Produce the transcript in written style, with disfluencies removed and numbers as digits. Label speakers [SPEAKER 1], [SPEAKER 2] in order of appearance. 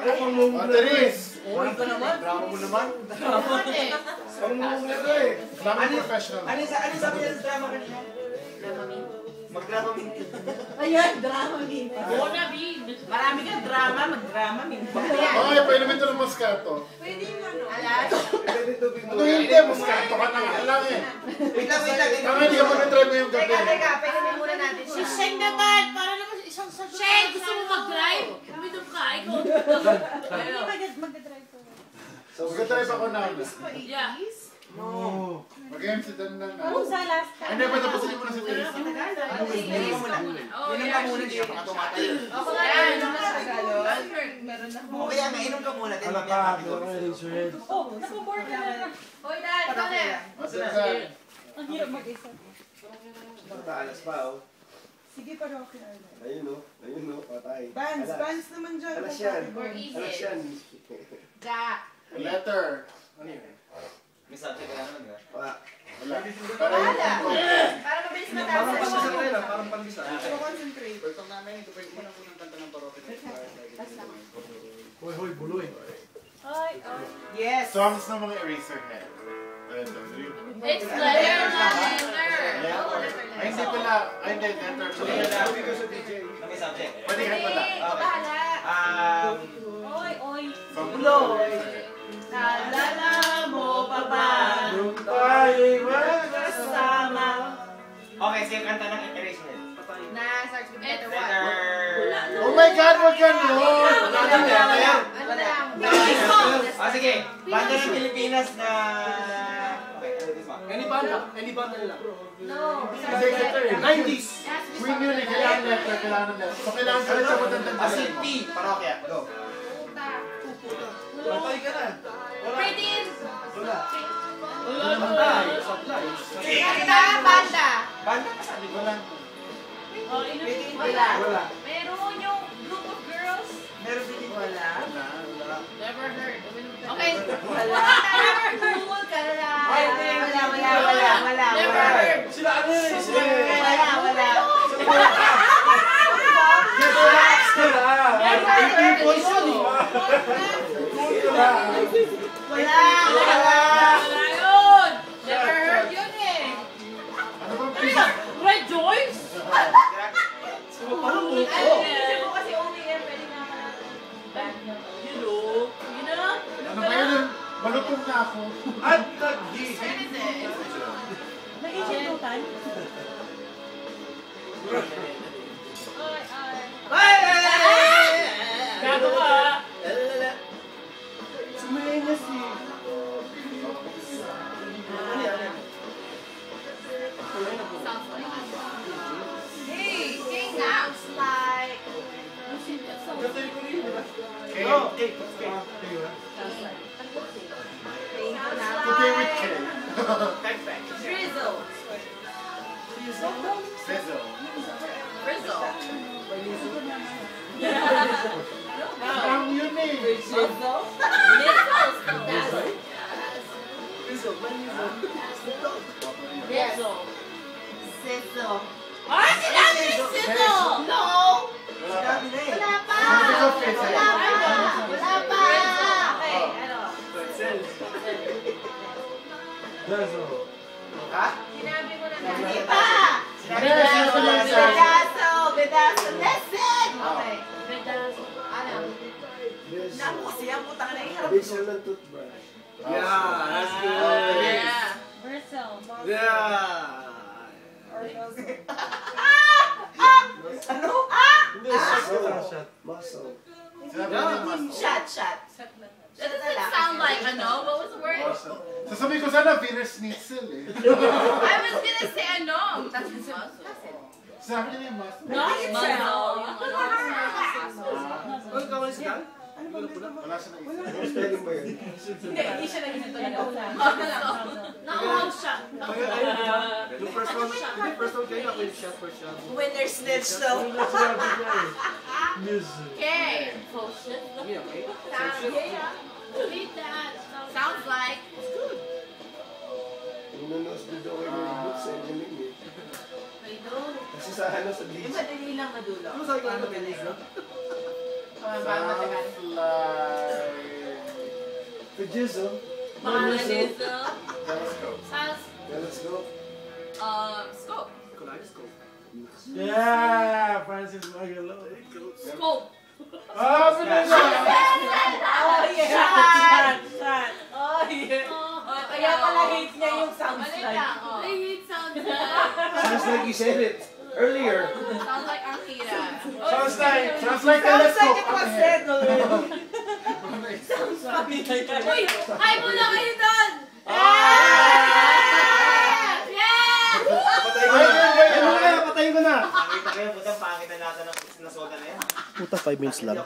[SPEAKER 1] Teres!
[SPEAKER 2] Uy, ka naman.
[SPEAKER 1] Drama mo naman.
[SPEAKER 2] Drama eh.
[SPEAKER 1] Ang muna ito eh. Drama professional.
[SPEAKER 2] Ano sabi niya sa drama kanina?
[SPEAKER 3] Drama me.
[SPEAKER 2] Mag-drama me.
[SPEAKER 4] Ayun, drama me.
[SPEAKER 3] Oo na, Bin.
[SPEAKER 2] Marami kang drama, mag-drama me.
[SPEAKER 1] Okay, painumin ito ng Moscato.
[SPEAKER 4] Pwede yung ano.
[SPEAKER 3] Alas.
[SPEAKER 1] Ano hindi? Moscato ka na nga lang eh.
[SPEAKER 2] Wait lang.
[SPEAKER 1] Kaya hindi ka mo na-try mo yung gabi.
[SPEAKER 3] Teka, painumin muna natin siya. Si Sheng naman, para naman isang sagot. Sheng, gusto mo mag-drive? Uminom ka, ikaw.
[SPEAKER 4] Mag-drive ko.
[SPEAKER 1] Mag-try pa ko na.
[SPEAKER 3] Yeah.
[SPEAKER 1] No. Mag-MC dan lang na.
[SPEAKER 4] Kung sa last time.
[SPEAKER 1] Hindi, pa tapusin mo na si Teres.
[SPEAKER 2] Inom ka muna. Inom ka muna, di ka pa tumatay.
[SPEAKER 3] Ako nga yan.
[SPEAKER 4] Meron na.
[SPEAKER 2] O kaya nga, inom ka muna.
[SPEAKER 5] Ala ka, meron yung red.
[SPEAKER 4] Oh, nakaboard na lang.
[SPEAKER 3] Hoy, Dan, ikaw na.
[SPEAKER 1] Masasan.
[SPEAKER 4] Ang hirap mag-isa.
[SPEAKER 5] Mataalas pa, oh.
[SPEAKER 4] Sige, pero okay na.
[SPEAKER 5] Ayun, patay.
[SPEAKER 4] Bands naman dyan.
[SPEAKER 5] Alas yan.
[SPEAKER 3] Or
[SPEAKER 5] Alas
[SPEAKER 3] easy.
[SPEAKER 5] yan.
[SPEAKER 3] Ja.
[SPEAKER 1] Letter. Ano yun?
[SPEAKER 2] May subject ka naman, ha?
[SPEAKER 5] Wala.
[SPEAKER 1] Wala.
[SPEAKER 3] Wala. Para mabilis matapos.
[SPEAKER 5] Parang pambisa.
[SPEAKER 4] Concentrate.
[SPEAKER 1] Pagkong namin, ito pa yung unang kanta ng parokit.
[SPEAKER 5] Hoy, buloy.
[SPEAKER 4] Ay.
[SPEAKER 2] Yes!
[SPEAKER 1] Songs ng mga Eraserhead. Ayun daw.
[SPEAKER 3] It's letter, not letter.
[SPEAKER 1] Ay, hindi pala. Ay, hindi. Letter.
[SPEAKER 2] May subject.
[SPEAKER 1] Pwede ka pala.
[SPEAKER 3] Ikaw bahala.
[SPEAKER 4] Oy.
[SPEAKER 2] Buloy. Naalala mo pa ba?
[SPEAKER 5] Nung tayo'y
[SPEAKER 2] Kasama. Okay, sige, kanta ng Eraserhead.
[SPEAKER 3] Na, starts with letter one.
[SPEAKER 2] Letter...
[SPEAKER 1] Oh my God, wag ka nun!
[SPEAKER 3] Ano lang?
[SPEAKER 2] Sige, banda ng Pilipinas na... Okay, ano this one?
[SPEAKER 5] Any banda nila.
[SPEAKER 3] No.
[SPEAKER 1] Letter.
[SPEAKER 5] 90s.
[SPEAKER 1] Queen yun eh, kailangan letter, kailangan letter. So, kailangan ka rin sa matandang
[SPEAKER 2] Asin P, parokya. Go.
[SPEAKER 5] Patay ka na.
[SPEAKER 3] Pretty.
[SPEAKER 5] Wala.
[SPEAKER 3] Kanta, banda.
[SPEAKER 2] Banda ka sabi ko lang.
[SPEAKER 3] Wala. Meron yung group of girls.
[SPEAKER 2] Meron din wala.
[SPEAKER 3] Never heard. Okay.
[SPEAKER 2] Wala.
[SPEAKER 3] Never heard. Cool ka na lang.
[SPEAKER 2] Wala.
[SPEAKER 3] Never heard.
[SPEAKER 5] Sila ano yun? Sila
[SPEAKER 2] Wala.
[SPEAKER 3] Wala yun. Never heard yun eh.
[SPEAKER 1] Ano bang pisa?
[SPEAKER 3] Red Joyce?
[SPEAKER 5] Parang
[SPEAKER 3] Kasi mo kasi OPM, pwede nga ka band na. You know?
[SPEAKER 1] Ano ba yun? Malutong na ako.
[SPEAKER 5] At nag-hihit.
[SPEAKER 3] What is it?
[SPEAKER 4] Nag-isintutan.
[SPEAKER 3] Gago ka.
[SPEAKER 5] Sumayin na si...
[SPEAKER 3] Hey, sounds like...
[SPEAKER 1] K. Today with K.
[SPEAKER 3] Drizzle.
[SPEAKER 1] Sizzle.
[SPEAKER 3] Drizzle.
[SPEAKER 1] Ang yun eh.
[SPEAKER 3] Drizzle. Drizzle. Sizzle. Ah, sinabi ni Sizzle! No!
[SPEAKER 2] Sinabi na eh.
[SPEAKER 3] Wala pa!
[SPEAKER 1] Sabi ko, Sizzle.
[SPEAKER 3] Wala pa! Okay, ano?
[SPEAKER 2] Ha?
[SPEAKER 3] Sinabi mo na
[SPEAKER 2] Hindi
[SPEAKER 3] pa!
[SPEAKER 2] Sinabi na siya.
[SPEAKER 3] Bedazo! Listen! Okay. Bedazo. Ano?
[SPEAKER 2] Naku kasi ang putang na iharap.
[SPEAKER 5] Visual ng toothbrush.
[SPEAKER 1] Yeah,
[SPEAKER 5] that's
[SPEAKER 3] Yeah.
[SPEAKER 4] Vercel.
[SPEAKER 5] Yeah.
[SPEAKER 2] Ano?
[SPEAKER 5] Hindi, shot. Muscle.
[SPEAKER 1] Sinabi niya mas.
[SPEAKER 2] Shot.
[SPEAKER 3] That doesn't sound like, ano? What was the word?
[SPEAKER 1] Sasabihin ko sana, Wiener Schnitzel eh.
[SPEAKER 3] I was gonna say, ano? That's his muscle.
[SPEAKER 1] Sabi niya yung mas.
[SPEAKER 3] Muscle.
[SPEAKER 5] Ano ka wala siya?
[SPEAKER 1] Wala siya na isa.
[SPEAKER 5] Ano spelling ba yun?
[SPEAKER 4] Hindi siya nag-isinto na una.
[SPEAKER 3] Nakahang siya.
[SPEAKER 5] Yung first one kayo ako yung shot for shot.
[SPEAKER 2] Winner snitch daw.
[SPEAKER 5] Ano na sinabi niya eh? Music.
[SPEAKER 3] Okay. Bullshit. Read that. Sounds like.
[SPEAKER 5] Yung nanos dito kayo ng boots sa engineering eh. Kasi sa ano sa
[SPEAKER 2] Yung
[SPEAKER 5] beach.
[SPEAKER 2] madali lang madulo.
[SPEAKER 5] Ano sabi ko ano belis no?
[SPEAKER 1] Sounds like...
[SPEAKER 5] Bridges, oh.
[SPEAKER 6] Pangalan is, Sans,
[SPEAKER 5] Yeah, let's go.
[SPEAKER 6] Scope.
[SPEAKER 1] Yeah, Francis Magalo.
[SPEAKER 6] Scope.
[SPEAKER 1] Ah, bilis na!
[SPEAKER 4] Oh, yeah. Shot. Shot. Oh, yeah. Kaya pala hate niya yung sound
[SPEAKER 6] Mali
[SPEAKER 4] slide.
[SPEAKER 6] lang, oh. I hate sound
[SPEAKER 5] Sounds like you said it earlier.
[SPEAKER 6] Sounds like Akira.
[SPEAKER 1] Sounds like
[SPEAKER 4] Sounds like
[SPEAKER 1] telescope.
[SPEAKER 4] it was said already.
[SPEAKER 6] Uy! Hi muna kayo doon! Yes!
[SPEAKER 5] Patayin ko na!
[SPEAKER 2] Nakita ko yan, putang pangit na natin ng nasoda na yan.
[SPEAKER 5] Puta, 5 minutes lang.